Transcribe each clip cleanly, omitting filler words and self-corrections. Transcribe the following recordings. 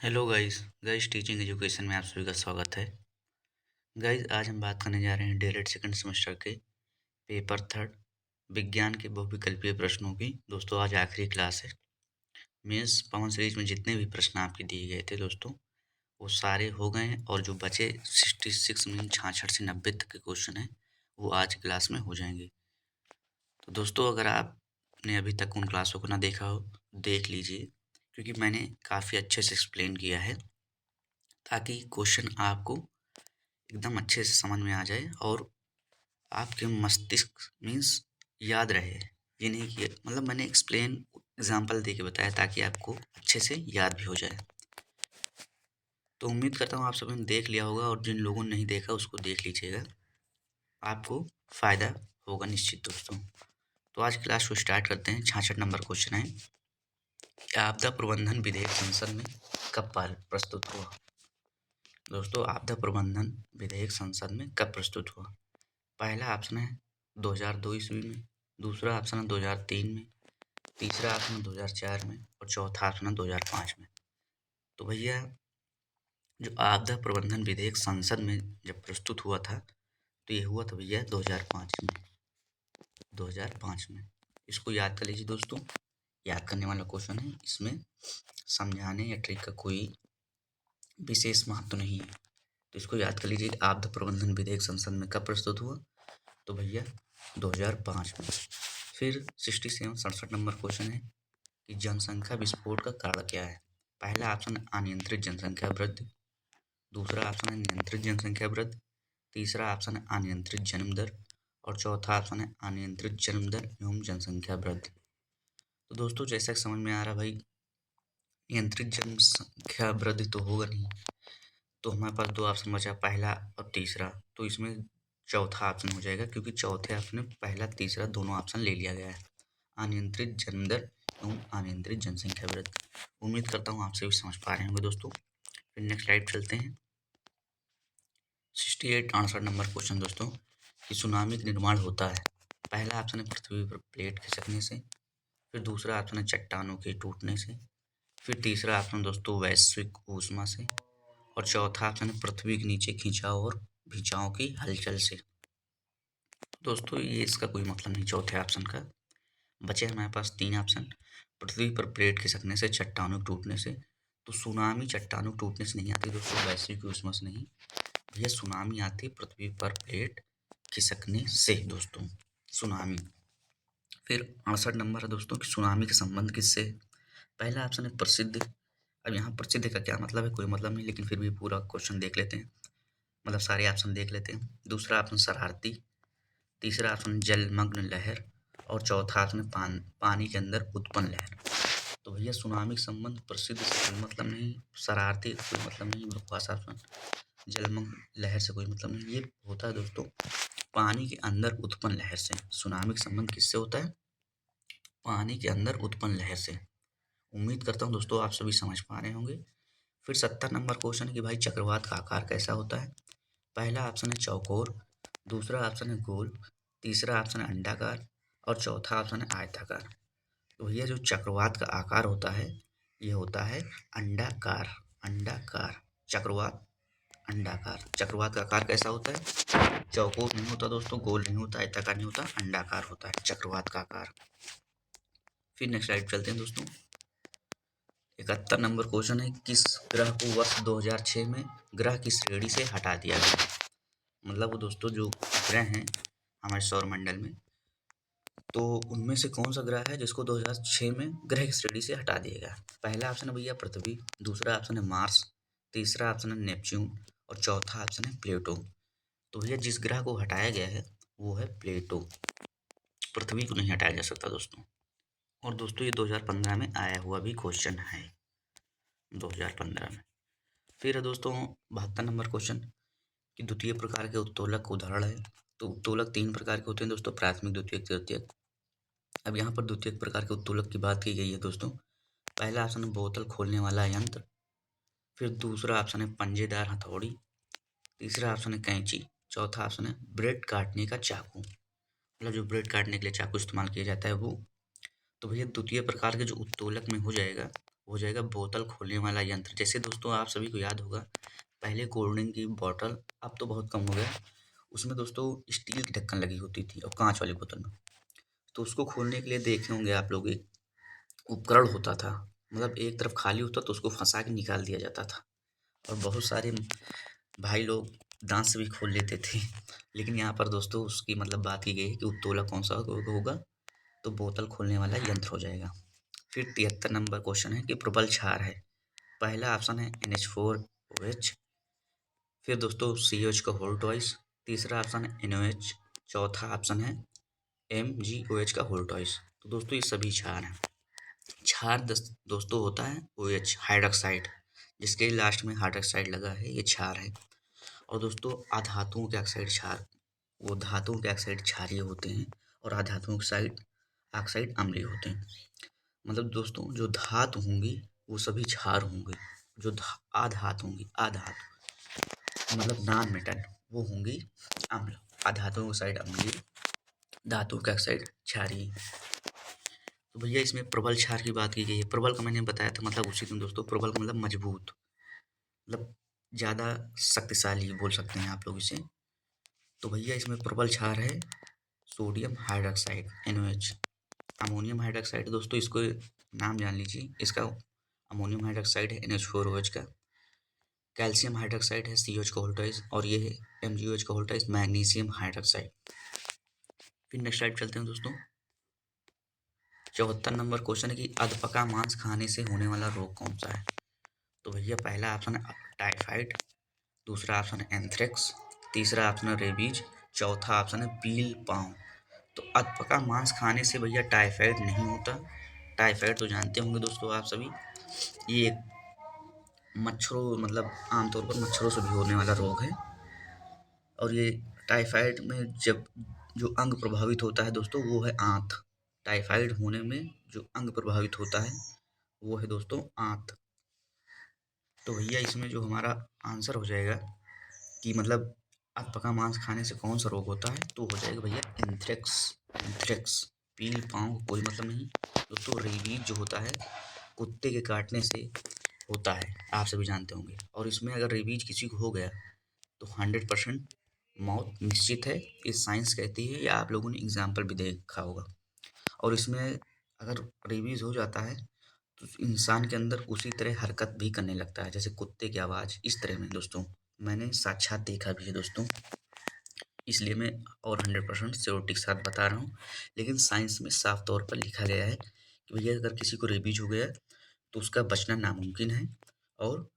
Hello guys teaching education में आप सभी का स्वागत है। गाइस आज हम बात करने जा रहे हैं डीएलएड सेकंड सेमेस्टर के पेपर थर्ड विज्ञान के बहुविकल्पीय प्रश्नों की। दोस्तों आज आखिरी क्लास है। मीन्स पवन सीरीज में जितने भी प्रश्न आपके दिए गए थे दोस्तों वो सारे हो गए हैं और जो बचे 66 मीन 66 से 90 तक के क्वेश्चन हैं वो आज क्लास में हो जाएंगे। तो दोस्तों अगर आपने अभी तक उन क्लासों को ना देखा हो देख लीजिए, क्योंकि मैंने काफ़ी अच्छे से एक्सप्लेन किया है ताकि क्वेश्चन आपको एकदम अच्छे से समझ में आ जाए और आपके मस्तिष्क मीन्स याद रहे। ये नहीं कि मतलब मैंने एक्सप्लेन एग्जांपल दे के बताया ताकि आपको अच्छे से याद भी हो जाए। तो उम्मीद करता हूँ आप सभी ने देख लिया होगा और जिन लोगों ने नहीं देखा उसको देख लीजिएगा, आपको फ़ायदा होगा निश्चित दोस्तों। तो आज क्लास को स्टार्ट करते हैं। 66 नंबर क्वेश्चन है कि आपदा प्रबंधन विधेयक संसद में कब प्रस्तुत हुआ। दोस्तों आपदा प्रबंधन विधेयक संसद में कब प्रस्तुत हुआ। पहला ऑप्शन है 2002 ईस्वी में, दूसरा ऑप्शन है 2003 में, तीसरा ऑप्शन है 2004 में और चौथा ऑप्शन है 2005 में। तो भैया जो आपदा प्रबंधन विधेयक संसद में जब प्रस्तुत हुआ था तो ये हुआ था भैया 2005 में। 2005 में इसको याद कर लीजिए दोस्तों, याद करने वाला क्वेश्चन है, इसमें समझाने या ट्रिक का कोई विशेष महत्व नहीं है। तो इसको याद कर लीजिए। आपदा प्रबंधन विधेयक संसद में कब प्रस्तुत हुआ, तो भैया 2005 में। फिर 67 नंबर क्वेश्चन है कि जनसंख्या विस्फोट का कारण क्या है। पहला ऑप्शन है अनियंत्रित जनसंख्या वृद्धि, दूसरा ऑप्शन है नियंत्रित जनसंख्या वृद्धि, तीसरा ऑप्शन है अनियंत्रित जन्म दर और चौथा ऑप्शन है अनियंत्रित जन्म दर एवं जनसंख्या वृद्धि। तो दोस्तों जैसा कि समझ में आ रहा भाई, नियंत्रित जनसंख्या वृद्धि तो होगा नहीं, तो हमारे पास दो ऑप्शन बचा, पहला और तीसरा। तो इसमें चौथा ऑप्शन हो जाएगा क्योंकि चौथे ऑप्शन में पहला तीसरा दोनों ऑप्शन ले लिया गया है, अनियंत्रित जन्म दर एवं अनियंत्रित जनसंख्या वृद्धि। उम्मीद करता हूँ आप सभी समझ पा रहे होंगे दोस्तों। फिर नेक्स्ट स्लाइड चलते हैं। 68 नंबर क्वेश्चन दोस्तों कि सुनामी का निर्माण होता है। पहला ऑप्शन है पृथ्वी पर प्लेट खिसकने से, फिर दूसरा ऑप्शन है चट्टानों के टूटने से, फिर तीसरा ऑप्शन दोस्तों वैश्विक ऊष्मा से और चौथा ऑप्शन है पृथ्वी के नीचे खिंचाव और भिंचाव की हलचल से। दोस्तों ये इसका कोई मतलब नहीं चौथे ऑप्शन का। बचे हमारे पास तीन ऑप्शन, पृथ्वी पर प्लेट खिसकने से, चट्टानों के टूटने से। तो सुनामी चट्टानों के टूटने से नहीं आती दोस्तों, वैश्विक ऊष्मा से नहीं, भैया सुनामी आती पृथ्वी पर प्लेट खिसकने से दोस्तों, सुनामी। फिर 68 नंबर है दोस्तों कि सुनामी के संबंध किससे। पहला ऑप्शन है प्रसिद्ध। अब यहाँ प्रसिद्ध का क्या मतलब है, कोई मतलब नहीं, लेकिन फिर भी पूरा क्वेश्चन देख लेते हैं, मतलब सारे ऑप्शन देख लेते हैं। दूसरा ऑप्शन शरारती, तीसरा ऑप्शन जलमग्न लहर और चौथा ऑप्शन पानी के अंदर उत्पन्न लहर। तो भैया सुनामी के संबंध प्रसिद्ध से कोई मतलब नहीं, शरारती कोई मतलब नहीं, बकवास ऑप्शन, जलमग्न लहर से कोई मतलब नहीं। ये होता है दोस्तों पानी के अंदर उत्पन्न लहर से। सुनामी का संबंध किससे होता है, पानी के अंदर उत्पन्न लहर से। उम्मीद करता हूँ दोस्तों आप सभी समझ पा रहे होंगे। फिर 70 नंबर क्वेश्चन है कि भाई चक्रवात का आकार कैसा होता है। पहला ऑप्शन है चौकोर, दूसरा ऑप्शन है गोल, तीसरा ऑप्शन है अंडाकार और चौथा ऑप्शन है आयताकार। तो भैया जो चक्रवात का आकार होता है ये होता है अंडाकार। अंडाकार चक्रवात, अंडाकार। चक्रवात का आकार कैसा होता है, चौकोर नहीं होता दोस्तों, गोल नहीं होता, आयताकार नहीं होता, अंडाकार होता है चक्रवात का आकार। फिर नेक्स्ट स्लाइड चलते हैं दोस्तों। 71 नंबर क्वेश्चन है किस ग्रह को वर्ष 2006 में ग्रह की श्रेणी से हटा दिया गया। मतलब वो दोस्तों जो ग्रह हैं हमारे सौरमंडल में, तो उनमें से कौन सा ग्रह है जिसको 2006 में ग्रह की श्रेणी से हटा दिया गया। पहला ऑप्शन है भैया पृथ्वी, दूसरा ऑप्शन है मार्स, तीसरा ऑप्शन है नेपच्यून और चौथा ऑप्शन है प्लेटो। तो भैया जिस ग्रह को हटाया गया है वो है प्लेटो, पृथ्वी को नहीं हटाया जा सकता दोस्तों। और दोस्तों ये 2015 में आया हुआ भी क्वेश्चन है, 2015 में। फिर है दोस्तों 72 नंबर क्वेश्चन कि द्वितीय प्रकार के उत्तोलक का उदाहरण है। तो उत्तोलक तीन प्रकार के होते हैं दोस्तों, प्राथमिक, द्वितीयक, तृतीयक। अब यहाँ पर द्वितीयक प्रकार के उत्तोलक की बात की गई है दोस्तों। पहला ऑप्शन है बोतल खोलने वाला यंत्र, फिर दूसरा ऑप्शन है पंजेदार हथौड़ी, तीसरा ऑप्शन है कैंची, चौथा ऑप्शन है ब्रेड काटने का चाकू। मतलब जो ब्रेड काटने के लिए चाकू इस्तेमाल किया जाता है वो। तो भैया द्वितीय प्रकार के जो उत्तोलक में हो जाएगा हो जाएगा बोतल खोलने वाला यंत्र। जैसे दोस्तों आप सभी को याद होगा, पहले कोल्ड ड्रिंक की बॉटल, अब तो बहुत कम हो गया, उसमें दोस्तों स्टील की ढक्कन लगी होती थी और कांच वाली बोतल में। तो उसको खोलने के लिए देखे होंगे आप लोग, एक उपकरण होता था, मतलब एक तरफ खाली होता तो उसको फंसा के निकाल दिया जाता था। और बहुत सारे भाई लोग दांत से भी खोल लेते थे। लेकिन यहाँ पर दोस्तों उसकी मतलब बात की गई है कि उत्तोला कौन सा होगा, तो बोतल खोलने वाला यंत्र हो जाएगा। फिर 73 नंबर क्वेश्चन है कि प्रबल क्षार है। पहला ऑप्शन है NH4OH, फिर दोस्तों CH का होल ट्वाइस, तीसरा ऑप्शन है NOH, चौथा ऑप्शन है MgOH का होल ट्वाइस। तो दोस्तों ये सभी क्षार हैं। क्षार दोस्तों होता है OH हाइड्रोक्साइड, जिसके लास्ट में हाइड्रोक्साइड लगा है, ये क्षार है। और दोस्तों अधातुओं के ऑक्साइड क्षार, वो धातुओं के ऑक्साइड क्षारीय होते हैं और अधातुओं के ऑक्साइड ऑक्साइड अम्लीय होते हैं। मतलब दोस्तों जो धातु होंगी वो सभी क्षार होंगे, जो अधातु होंगी, अधातु मतलब नॉन मेटल, वो होंगी अम्ल। अधातुओं के ऑक्साइड अम्लीय, धातु के ऑक्साइड क्षारीय। तो भैया इसमें प्रबल क्षार की बात की गई है। प्रबल का मैंने बताया था मतलब उसी दिन दोस्तों, प्रबल का मतलब मजबूत, मतलब ज़्यादा शक्तिशाली बोल सकते हैं आप लोग इसे। तो भैया इसमें प्रबल क्षार है sodium hydroxide NOH। Ammonium hydroxide दोस्तों, इसको नाम जान लीजिए, इसका अमोनियम हाइड्रोक्साइड है NH4OH का। कैल्शियम हाइड्रोक्साइड है CH का होल ट्वाइस, और ये है MgOH का होल ट्वाइस, मैग्नीशियम हाइड्रोक्साइड। फिर नेक्स्ट स्लाइड चलते हैं दोस्तों। 74 नंबर क्वेश्चन है कि अधपका मांस खाने से होने वाला रोग कौन सा है। तो भैया पहला ऑप्शन है टाइफाइड, दूसरा ऑप्शन है एंथ्रेक्स, तीसरा ऑप्शन है रेबीज, चौथा ऑप्शन है पील पाँव। तो अधपका मांस खाने से भैया टाइफाइड नहीं होता। टाइफाइड तो जानते होंगे दोस्तों आप सभी, ये मच्छरों मतलब आमतौर पर मच्छरों से भी होने वाला रोग है। और ये टाइफाइड में जब जो अंग प्रभावित होता है दोस्तों वो है आंत। टाइफाइड होने में जो अंग प्रभावित होता है वो है दोस्तों आंत। तो भैया इसमें जो हमारा आंसर हो जाएगा कि मतलब अधपका मांस खाने से कौन सा रोग होता है, तो हो जाएगा भैया एंथ्रेक्स। एंथ्रेक्स, पील पाँव का कोई मतलब नहीं दोस्तों। रेबीज जो होता है कुत्ते के काटने से होता है, आप सभी जानते होंगे। और इसमें अगर रेबीज किसी को हो गया तो 100% मौत निश्चित है, ये साइंस कहती है, या आप लोगों ने एग्जाम्पल भी देखा होगा। और इसमें अगर रेबीज हो जाता है तो इंसान के अंदर उसी तरह हरकत भी करने लगता है, जैसे कुत्ते की आवाज़, इस तरह में दोस्तों। मैंने साक्षात देखा भी है दोस्तों, इसलिए मैं और 100% श्योरिटी के साथ बता रहा हूँ। लेकिन साइंस में साफ तौर पर लिखा गया है कि भैया अगर किसी को रेबीज हो गया तो उसका बचना नामुमकिन है, और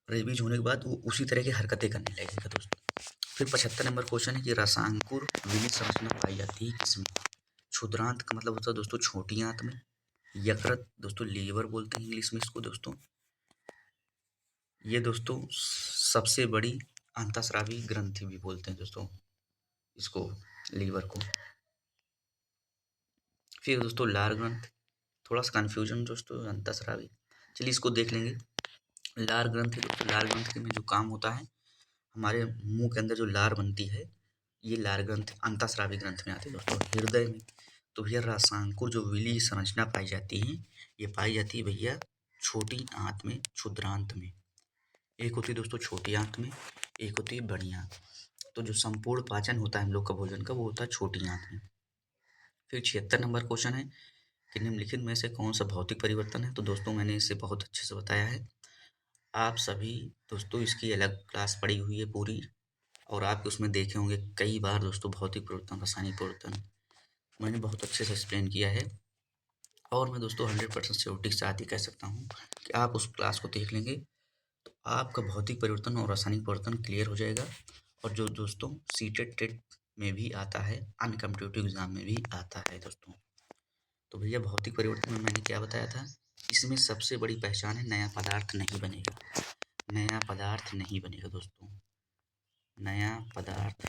रेबीज होने के बाद वो उसी तरह की हरकतें करने लगेगा दोस्तों। फिर 75 नंबर क्वेश्चन है कि रसांकुर विविध संरचना पाई जाती है किसमें। क्षुद्रांत का मतलब होता है दोस्तों छोटी आंत में। यकृत दोस्तों लीवर बोलते हैं इंग्लिश में इसको दोस्तों। ये दोस्तों सबसे बड़ी अंतःस्रावी ग्रंथि भी बोलते हैं दोस्तों इसको, लीवर को। फिर दोस्तों लार ग्रंथ, थोड़ा सा कन्फ्यूजन दोस्तों अंतःस्रावी, चलिए इसको देख लेंगे। लार ग्रंथि दोस्तों, लार ग्रंथि में जो काम होता है, हमारे मुंह के अंदर जो लार बनती है, ये लार ग्रंथ अंतःस्रावी ग्रंथ में आती है दोस्तों, हृदय में। तो भैया रसांकुर जो विलीय संरचना पाई जाती है, ये पाई जाती है भैया छोटी आंत में, क्षुद्रांत में। एक होती है दोस्तों छोटी आंत में, एक होती है बड़ी आंत। तो जो संपूर्ण पाचन होता है हम लोग का भोजन का, वो होता है छोटी आंत में। फिर 76 नंबर क्वेश्चन है कि निम्नलिखित में से कौन सा भौतिक परिवर्तन है। तो दोस्तों मैंने इसे बहुत अच्छे से बताया है, आप सभी दोस्तों इसकी अलग क्लास पढ़ी हुई है पूरी, और आप उसमें देखे होंगे कई बार दोस्तों भौतिक परिवर्तन, रासायनिक परिवर्तन, मैंने बहुत अच्छे से एक्सप्लेन किया है। और मैं दोस्तों 100% श्योरिटी के साथ ही कह सकता हूँ कि आप उस क्लास को देख लेंगे तो आपका भौतिक परिवर्तन और रासायनिक परिवर्तन क्लियर हो जाएगा। और जो दोस्तों सीटेट टेट में भी आता है, अन्य कॉम्पिटिटिव एग्जाम में भी आता है दोस्तों। तो भैया भौतिक परिवर्तन में मैंने क्या बताया था, इसमें सबसे बड़ी पहचान है नया पदार्थ नहीं बनेगा। नया पदार्थ नहीं बनेगा दोस्तों, नया पदार्थ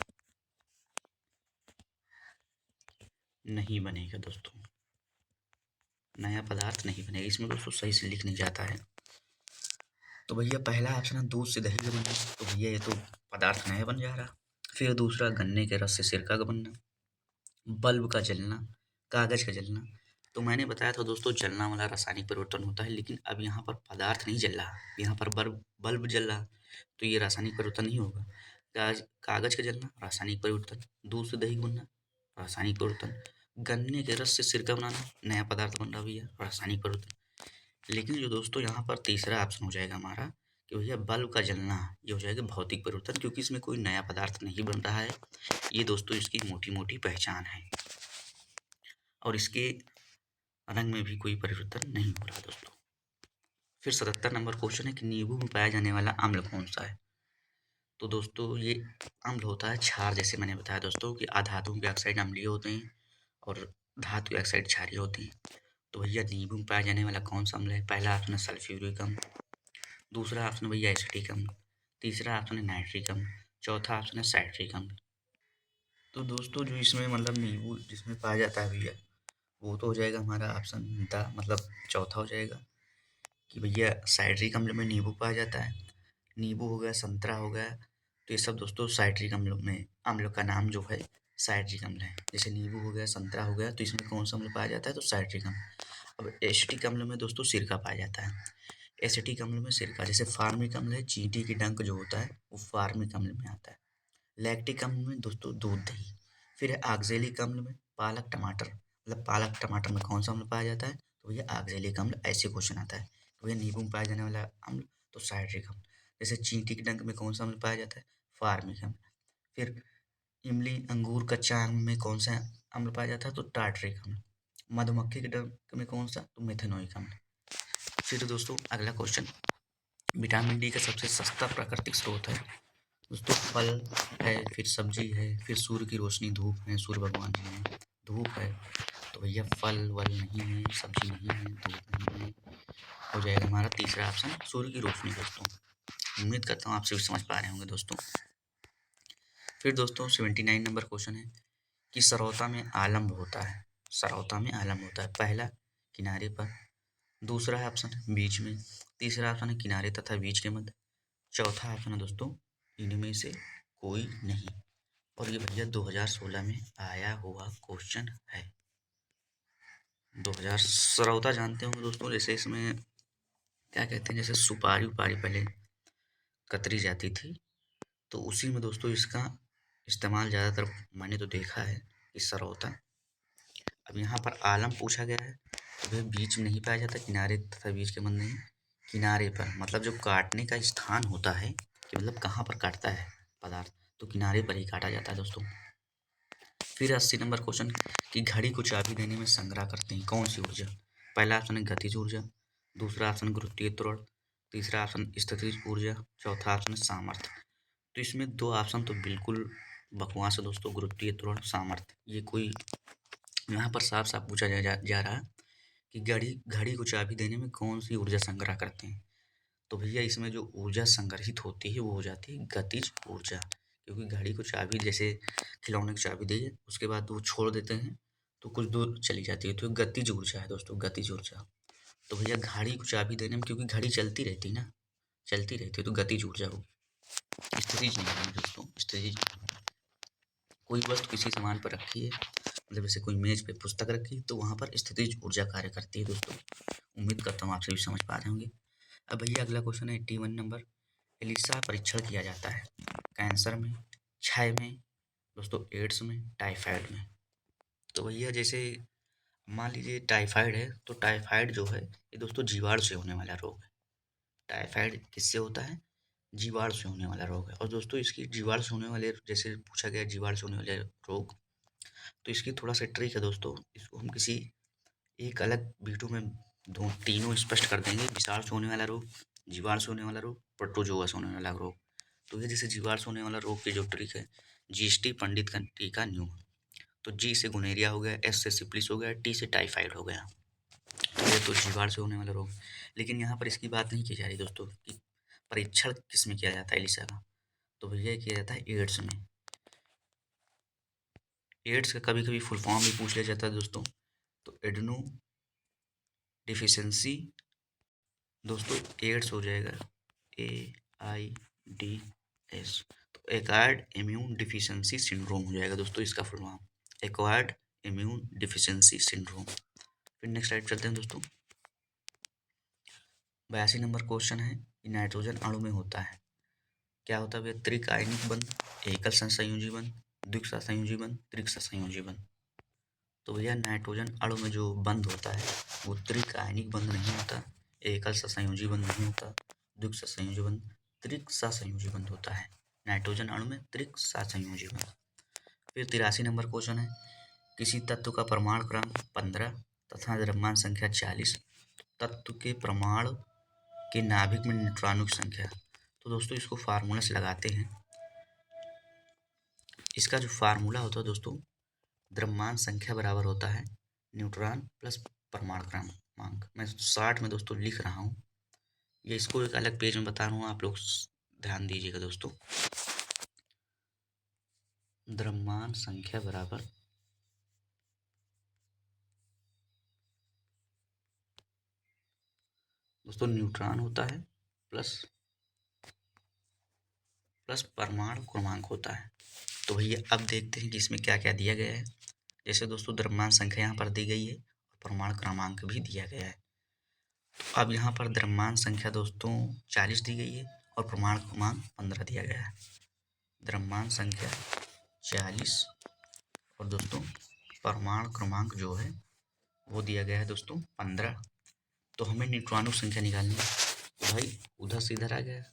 नहीं बनेगा दोस्तों, नया पदार्थ नहीं बनेगा। इसमें दोस्तों सही से लिख नहीं जाता है। तो भैया पहला ऑप्शन है दूध से दही का बनना, तो भैया ये तो पदार्थ नया बन जा रहा। फिर दूसरा गन्ने के रस से सिरका का बनना, बल्ब का जलना, कागज का जलना। तो मैंने बताया था दोस्तों जलना वाला रासायनिक परिवर्तन होता है, लेकिन अब यहाँ पर पदार्थ नहीं जल रहा, यहाँ पर बल्ब जल रहा, तो ये रासायनिक परिवर्तन नहीं होगा। कागज का जलना रासायनिक परिवर्तन, दूध से दही बनना रासायनिक परिवर्तन, गन्ने के रस से सिरका बनाना नया पदार्थ बन रहा भैया रासायनिक परिवर्तन। लेकिन जो दोस्तों यहाँ पर तीसरा ऑप्शन हो जाएगा हमारा कि भैया बल्ब का जलना, ये हो जाएगा भौतिक परिवर्तन, क्योंकि इसमें कोई नया पदार्थ नहीं बन रहा है। ये दोस्तों इसकी मोटी मोटी पहचान है, और इसके रंग में भी कोई परिवर्तन नहीं हो रहा दोस्तों। फिर 77 नंबर क्वेश्चन है कि नींबू में पाया जाने वाला अम्ल कौन सा है। तो दोस्तों ये अम्ल होता है क्षार, जैसे मैंने बताया दोस्तों कि अधातुओं के ऑक्साइड अम्लीय होते हैं और धातु के ऑक्साइड क्षारीय होते हैं। तो भैया नींबू में पाया जाने वाला कौन सा अम्ल है। पहला ऑप्शन है सल्फ्यूरिक अम्ल, दूसरा ऑप्शन भैया एसिटिक अम्ल, तीसरा ऑप्शन है नाइट्रिक अम्ल, चौथा ऑप्शन है साइट्रिक अम्ल। तो दोस्तों जो इसमें मतलब नींबू जिसमें पाया जाता है भैया, वो तो हो जाएगा हमारा ऑप्शन द, मतलब चौथा हो जाएगा कि भैया साइट्रिक अम्ल में नींबू पाया जाता है। नींबू हो गया, संतरा हो गया, तो ये सब दोस्तों साइट्रिक अम्ल में, अम्ल का नाम जो है साइट्रिक अम्ल है। जैसे नींबू हो गया, संतरा हो गया, तो इसमें कौन सा अम्ल पाया जाता है, तो साइट्रिक अम्ल। अब एसिटिक अम्ल में दोस्तों सिरका पाया जाता है। एसिटिक अम्ल में सिरका, जैसे फार्मिक अम्ल है, चींटी की डंक जो होता है वो फार्मिक अम्ल में आता है। लैक्टिक अम्ल में दोस्तों दूध दही। फिर है ऑक्जेलिक अम्ल में पालक टमाटर, मतलब पालक टमाटर में कौन सा अम्ल पाया जाता है, तो भैया ऑक्जेलिक अम्ल। ऐसे क्वेश्चन आता है तो भैया नींबू में पाया जाने वाला अम्ल तो साइट्रिक अम्ल। जैसे चींटी के डंक में कौन सा अम्ल पाया जाता है, फार्मिक अम्ल। फिर इमली अंगूर कच्चा आम में कौन सा अम्ल पाया जाता है, तो टार्ट्रिक अम्ल। मधुमक्खी के डंक में कौन सा, तो मेथेनोइक अम्ल। फिर दोस्तों अगला क्वेश्चन, विटामिन डी का सबसे सस्ता प्राकृतिक स्रोत है दोस्तों फल है, फिर सब्जी है, फिर सूर्य की रोशनी, धूप है, सूर्य भगवान जी हैं, धूप है, तो भैया फल वल नहीं है, सब्जी नहीं है, धूप नहीं है, हो जाएगा हमारा तीसरा ऑप्शन सूर्य की रोशनी दोस्तों। उम्मीद करता हूँ आप सभी समझ पा रहे होंगे दोस्तों। फिर दोस्तों 79 नंबर क्वेश्चन है कि सरौता में आलम्ब होता है, सरौता में आलम्ब होता है। पहला किनारे पर, दूसरा है ऑप्शन बीच में, तीसरा ऑप्शन है किनारे तथा बीच के मध्य, चौथा ऑप्शन है दोस्तों इनमें से कोई नहीं। और ये भैया 2016 में आया हुआ क्वेश्चन है। 2000 सरौता जानते होंगे दोस्तों, जैसे इसमें क्या कहते हैं, जैसे सुपारी उपारी पहले कतरी जाती थी, तो उसी में दोस्तों इसका इस्तेमाल ज़्यादातर मैंने तो देखा है कि सरौता। अब यहाँ पर आलम पूछा गया है, तो वह बीच में नहीं पाया जाता, किनारे तथा बीच के मध्य नहीं, किनारे पर, मतलब जो काटने का स्थान होता है कि मतलब कहाँ पर काटता है पदार्थ, तो किनारे पर ही काटा जाता है दोस्तों। फिर 80 नंबर क्वेश्चन कि घड़ी को चाबी देने में संग्रह करते हैं कौन सी ऊर्जा। पहला ऑप्शन है गतिज ऊर्जा, दूसरा ऑप्शन गुरुत्वीय त्वरण, तीसरा ऑप्शन स्थितिज ऊर्जा, चौथा ऑप्शन है सामर्थ्य। तो इसमें दो ऑप्शन तो बिल्कुल बकवास है दोस्तों, गुरुत्वीय त्वरण, सामर्थ्य। ये कोई यहाँ पर साफ साफ पूछा जा रहा है कि घड़ी घड़ी को चाबी देने में कौन सी ऊर्जा संग्रह करते हैं। तो भैया इसमें जो ऊर्जा संग्रहित होती है वो हो जाती है गतिज ऊर्जा, क्योंकि घड़ी को चाबी, जैसे खिलौने की चाबी दी है उसके बाद वो छोड़ देते हैं तो कुछ दूर चली जाती है, तो गतिज ऊर्जा है दोस्तों, गतिज ऊर्जा। तो भैया घड़ी को चाबी देने में, क्योंकि घड़ी चलती रहती है ना, चलती रहती है, तो गतिज ऊर्जा हो, स्थितिज नहीं है दोस्तों, स्थितिज। कोई वस्तु किसी सामान पर रखी है, मतलब जैसे कोई मेज पे पुस्तक रखी, तो वहाँ पर स्थितिज ऊर्जा कार्य करती है दोस्तों। उम्मीद करता हूँ आप सभी समझ पा रहे होंगे। अब भैया अगला क्वेश्चन है 81 नंबर, एलिसा परीक्षण किया जाता है कैंसर में, क्षय में, दोस्तों एड्स में, टाइफाइड में। तो भैया जैसे मान लीजिए टाइफाइड है, तो टाइफाइड जो है ये दोस्तों जीवाणु से होने वाला रोग है। टाइफाइड किससे होता है, जीवाणु से होने वाला रोग है। और दोस्तों इसकी जीवाणु से होने वाले, जैसे पूछा गया जीवाणु से होने वाले रोग, तो इसकी थोड़ा सा ट्रिक है दोस्तों, इसको हम किसी एक अलग वीडियो में दो तीनों स्पष्ट कर देंगे। विषाणु से होने वाला रोग, जीवाणु से होने वाला रोग, प्रोटोजोआ से होने वाला रोग। तो ये जैसे जीवाणु से होने वाला रोग की जो ट्रिक है, जीएसटी पंडित का टीका न्यू। तो जी से गुनेरिया हो गया, एस से सिप्लिस हो गया, टी से टाइफाइड हो गया। तो ये तो जीवाणु से होने वाला रोग। लेकिन यहाँ पर इसकी बात नहीं की जा रही दोस्तों कि परीक्षण किस में किया जाता है एलिसा का, तो भैया ये किया जाता है एड्स में। एड्स का कभी कभी फुल फॉर्म भी पूछ लिया जाता है दोस्तों, तो एडनो डिफिशेंसी दोस्तों एड्स हो जाएगा, AIDS। तो एक्वायर्ड इम्यून डिफिशिएंसी सिंड्रोम हो जाएगा दोस्तों इसका full form, acquired immune deficiency syndrome. फिर नेक्स्ट स्लाइड चलते हैं दोस्तों। 82 नंबर क्वेश्चन है कि नाइट्रोजन अणु में होता है, क्या होता है भैया? त्रिक आयनिक बंध, एकल सहसंयोजी बंध, द्विक सहसंयोजी बंध, त्रिक सहसंयोजी बंध। तो भैया नाइट्रोजन अणु में जो बंध होता है वो त्रिक आयनिक बंध नहीं होता, एकल सहसंयोजी बंध नहीं होता, द्विक सहसंयोजी बंध, त्रिक सहसंयोजी बंध होता है। नाइट्रोजन अणु में त्रिक सहसंयोजी बंध। फिर 83 नंबर क्वेश्चन है, किसी तत्व का परमाणु क्रमांक 15 तथा द्रव्यमान संख्या 40, तत्व के परमाणु के नाभिक में न्यूट्रॉनों की संख्या। तो दोस्तों इसको फार्मूला से लगाते हैं। इसका जो फार्मूला होता है दोस्तों, द्रव्यमान संख्या बराबर होता है न्यूट्रॉन प्लस परमाणु क्रमांक। मैं शॉर्ट में दोस्तों लिख रहा हूँ, ये इसको एक अलग पेज में बता रहा हूँ, आप लोग ध्यान दीजिएगा दोस्तों। द्रव्यमान संख्या बराबर दोस्तों न्यूट्रॉन होता है प्लस परमाणु क्रमांक होता है। तो भैया अब देखते हैं कि इसमें क्या क्या दिया गया है। जैसे दोस्तों द्रव्यमान संख्या यहाँ पर दी गई है और परमाणु क्रमांक भी दिया गया है। तो अब यहाँ पर द्रव्यमान संख्या दोस्तों 40 दी गई है और परमाणु क्रमांक 15 दिया गया है। द्रव्यमान संख्या 40 और दोस्तों परमाणु क्रमांक जो है वो दिया गया है दोस्तों 15। तो हमें न्यूट्रॉनों की संख्या निकालनी है। तो भाई उधर से इधर आ गया,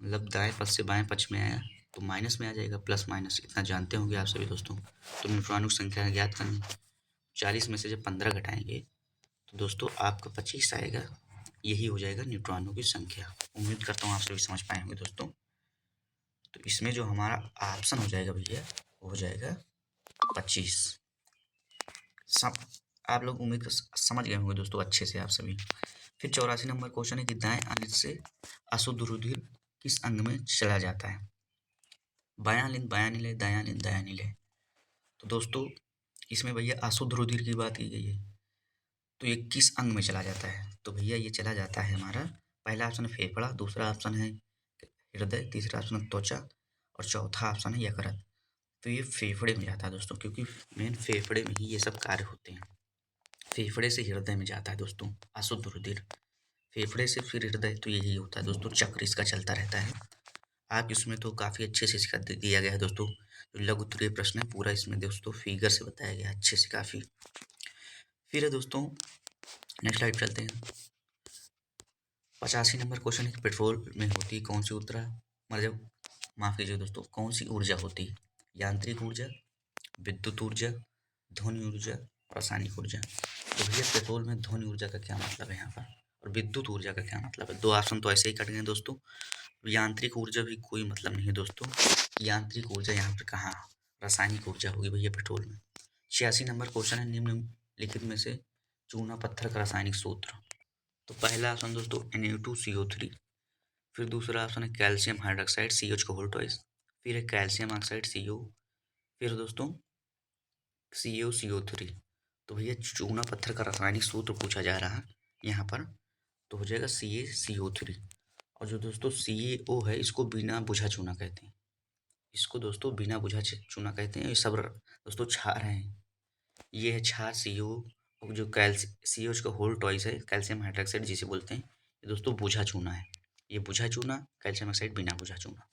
मतलब दाएं पक्ष से बाएं पक्ष में आया तो माइनस में आ जाएगा, प्लस माइनस इतना जानते होंगे आप सभी दोस्तों। तो न्यूट्रॉनों की संख्या ज्ञात करनी, 40 में से जब 15 घटाएंगे तो दोस्तों आपका 25 आएगा, यही हो जाएगा न्यूट्रॉनों की संख्या। उम्मीद करता हूँ आप सभी समझ पाए होंगे दोस्तों। तो इसमें जो हमारा ऑप्शन हो जाएगा भैया वो हो जाएगा 25। सब आप लोग उम्मीद कर समझ गए होंगे दोस्तों अच्छे से आप सभी। फिर 84 नंबर क्वेश्चन है कि दाएं अनिल से अशुद्ध रुधिर किस अंग में चला जाता है? बायां लिंग बायां नील है, दायां लिंग दायां नील है। तो दोस्तों इसमें भैया अशुद्ध रुधिर की बात की गई है, तो ये किस अंग में चला जाता है? तो भैया ये चला जाता है हमारा, पहला ऑप्शन है फेफड़ा, दूसरा ऑप्शन है हृदय, तीसरा ऑप्शन है त्वचा और चौथा ऑप्शन है यकृत। तो ये फेफड़े में जाता है दोस्तों, क्योंकि मेन फेफड़े में ही ये सब कार्य होते हैं। फेफड़े से हृदय में जाता है दोस्तों अशुद्ध रुधिर, फेफड़े से फिर हृदय, तो यही होता है दोस्तों, चक्र इसका चलता रहता है। आप इसमें तो काफ़ी अच्छे से इसका दिया गया है दोस्तों, जो लघु उत्तरीय प्रश्न है पूरा इसमें दोस्तों फिगर से बताया गया है अच्छे से काफ़ी। फिर है दोस्तों नेक्स्ट स्लाइड चलते हैं। 85 नंबर क्वेश्चन है कि पेट्रोल में होती कौन सी ऊर्जा, मतलब माफ़ कीजिए दोस्तों, कौन सी ऊर्जा होती है? यांत्रिक ऊर्जा, विद्युत ऊर्जा, ध्वनि ऊर्जा, रासायनिक ऊर्जा। तो भैया पेट्रोल में ध्वनि ऊर्जा का क्या मतलब है यहाँ पर, और विद्युत ऊर्जा का क्या मतलब है? दो ऑप्शन तो ऐसे ही कट गए दोस्तों। यांत्रिक ऊर्जा भी कोई मतलब नहीं है दोस्तों, यांत्रिक ऊर्जा यहाँ पर कहाँ, रासायनिक ऊर्जा होगी भैया पेट्रोल में। 86 नंबर क्वेश्चन है निम्नलिखित में से चूना पत्थर का रासायनिक सूत्र। तो पहला ऑप्शन दोस्तों Na2CO3, फिर दूसरा ऑप्शन है कैल्शियम हाइड्रोक्साइड CH का होल ट्वाइस, फिर है कैल्शियम ऑक्साइड CO, फिर दोस्तों CaCO3। तो भैया चूना पत्थर का रासायनिक सूत्र पूछा जा रहा है यहाँ पर, तो हो जाएगा CaCO3। और जो दोस्तों CaO है इसको बिना बुझा चूना कहते हैं, इसको दोस्तों बिना बुझा चूना कहते हैं। ये सब दोस्तों क्षार हैं, ये है क्षार CO, और जो CH का होल ट्वाइस है कैल्शियम हाइड्रोक्साइड जिसे बोलते हैं, ये दोस्तों बुझा चूना है, ये बुझा चूना, कैल्शियम ऑक्साइड बिना बुझा चूना।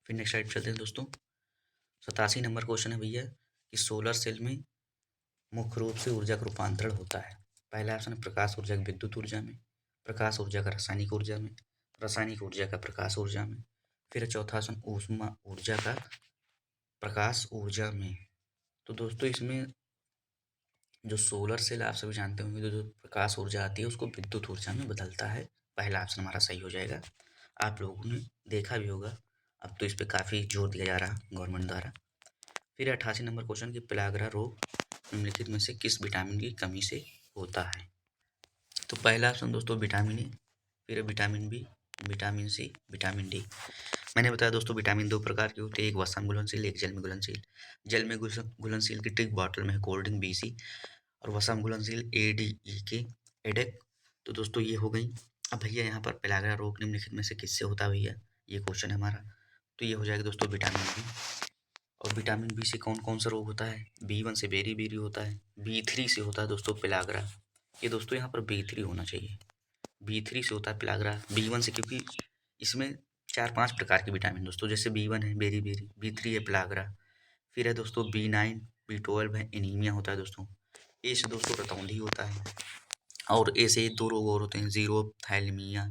फिर नेक्स्ट स्लाइड चलते हैं दोस्तों। 87 नंबर क्वेश्चन है भैया कि सोलर सेल में मुख्य रूप से ऊर्जा का रूपांतरण होता है। पहला ऑप्शन है प्रकाश ऊर्जा का विद्युत ऊर्जा में, प्रकाश ऊर्जा का रासायनिक ऊर्जा में, रासायनिक ऊर्जा का प्रकाश ऊर्जा में, फिर चौथा ऑप्शन ऊष्मा ऊर्जा का प्रकाश ऊर्जा में। तो दोस्तों इसमें जो सोलर सेल आप सभी जानते होंगे, तो जो प्रकाश ऊर्जा आती है उसको विद्युत ऊर्जा में बदलता है। पहला ऑप्शन हमारा सही हो जाएगा। आप लोगों ने देखा भी होगा, अब तो इस पे काफ़ी जोर दिया जा रहा है गवर्नमेंट द्वारा। फिर 88 नंबर क्वेश्चन की पेलाग्रा रोग निम्नलिखित में से किस विटामिन की कमी से होता है? तो पहला ऑप्शन दोस्तों विटामिन ए, फिर vitamin B, vitamin C, vitamin D. मैंने बताया दोस्तों विटामिन दो प्रकार के होते हैं, एक वसा में घुलनशील, एक जल में घुलनशील। जल में घुलनशील की टिक बॉटल में है कोल्ड ड्रिंक BC, और वसा में घुलनशील ADEK एडेक। तो दोस्तों ये हो गई। अब भैया यहाँ पर पेलाग्रा रोग निम्नलिखित में से किससे होता है भैया, ये क्वेश्चन है हमारा। तो ये हो जाएगा दोस्तों विटामिन बी, और विटामिन बी से कौन कौन सा रोग होता है? B1 से बेरी होता है, B3 से होता है दोस्तों पेलाग्रा। ये दोस्तों यहाँ पर B3 होना चाहिए। B3 से होता है पेलाग्रा, B1 से, क्योंकि इसमें 4-5 प्रकार के विटामिन दोस्तों, जैसे B1 है बेरी, B3 है पेलाग्रा, फिर है दोस्तों B9, B12 है एनीमिया होता है दोस्तों, ए से दोस्तों रतौंधी होता है, और ए से 2 रोग और होते हैं, ज़ीरोथैलेमिया,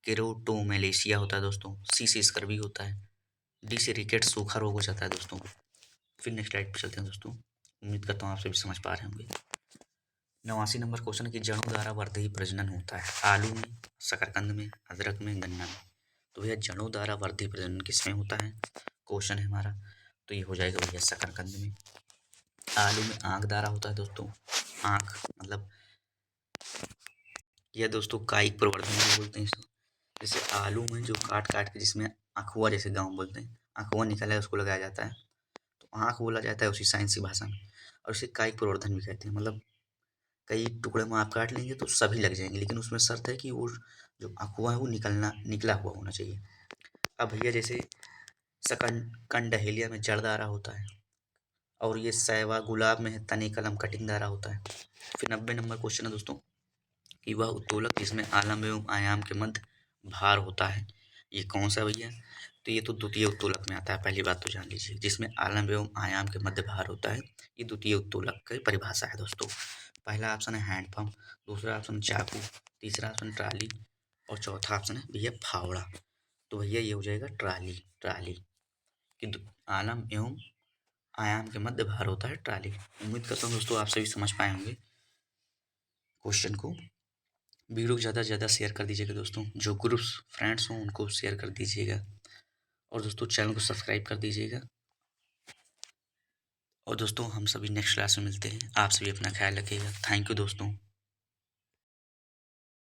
केरोटोमैलेशिया होता है दोस्तों, सी से स्कर्वी होता है, डी से रिकेट्स सूखा रोग हो जाता है दोस्तों। फिर नेक्स्ट स्लाइड पर चलते हैं दोस्तों। उम्मीद करता हूँ आप सभी समझ पा रहे होंगे। 89 नंबर क्वेश्चन की जड़ों द्वारा वर्धी प्रजनन होता है? आलू में, शकरकंद में, अदरक में, गन्ना में। तो भैया जड़ों द्वारा वर्धी प्रजनन किसमें होता है? क्वेश्चन है हमारा, तो ये हो जाएगा भैया शकरकंद में। आलू में आंख द्वारा होता है दोस्तों, आंख मतलब यह दोस्तों कायिक प्रवर्धन भी बोलते हैं इसको। जैसे आलू में जो काट काट के जिसमें अखुआ, जैसे गाँव बोलते हैं, अखुआ निकला है उसको लगाया जाता है, तो आँख बोला जाता है उसी साइंसी भाषा में। और उसे कायिक प्रवर्धन भी कहते हैं, मतलब कई टुकड़े में आप काट लेंगे तो सभी लग जाएंगे, लेकिन उसमें शर्त है कि वो जो अखुआ है वो निकला हुआ होना चाहिए। अब भैया जैसे कंडहेलिया में जड़दारा होता है, और ये सैवा गुलाब में है तने कलम कटिंग दारा होता है। फिर 90 नंबर क्वेश्चन है दोस्तों कि वह उत्तोलक जिसमें आलम एवं आयाम के मध्य भार होता है, ये कौन सा भैया? तो ये तो द्वितीय उत्तोलक में आता है, पहली बात तो जान लीजिए, जिसमें आलम एवं आयाम के मध्य भार होता है, ये द्वितीय उत्तोलक की परिभाषा है दोस्तों। पहला ऑप्शन है हैंडपम्प, दूसरा ऑप्शन चाकू, तीसरा ऑप्शन ट्राली, और चौथा ऑप्शन है भैया फावड़ा। तो भैया ये हो जाएगा ट्राली कि आलम एवं आयाम के मध्य भार होता है ट्राली। उम्मीद करता हूँ दोस्तों आप सभी समझ पाए होंगे क्वेश्चन को। वीडियो को ज़्यादा से ज़्यादा शेयर कर दीजिएगा दोस्तों, जो ग्रुप्स फ्रेंड्स हों उनको शेयर कर दीजिएगा, और दोस्तों चैनल को सब्सक्राइब कर दीजिएगा। और दोस्तों हम सभी नेक्स्ट क्लास में मिलते हैं, आप सभी अपना ख्याल रखिएगा। थैंक यू दोस्तों।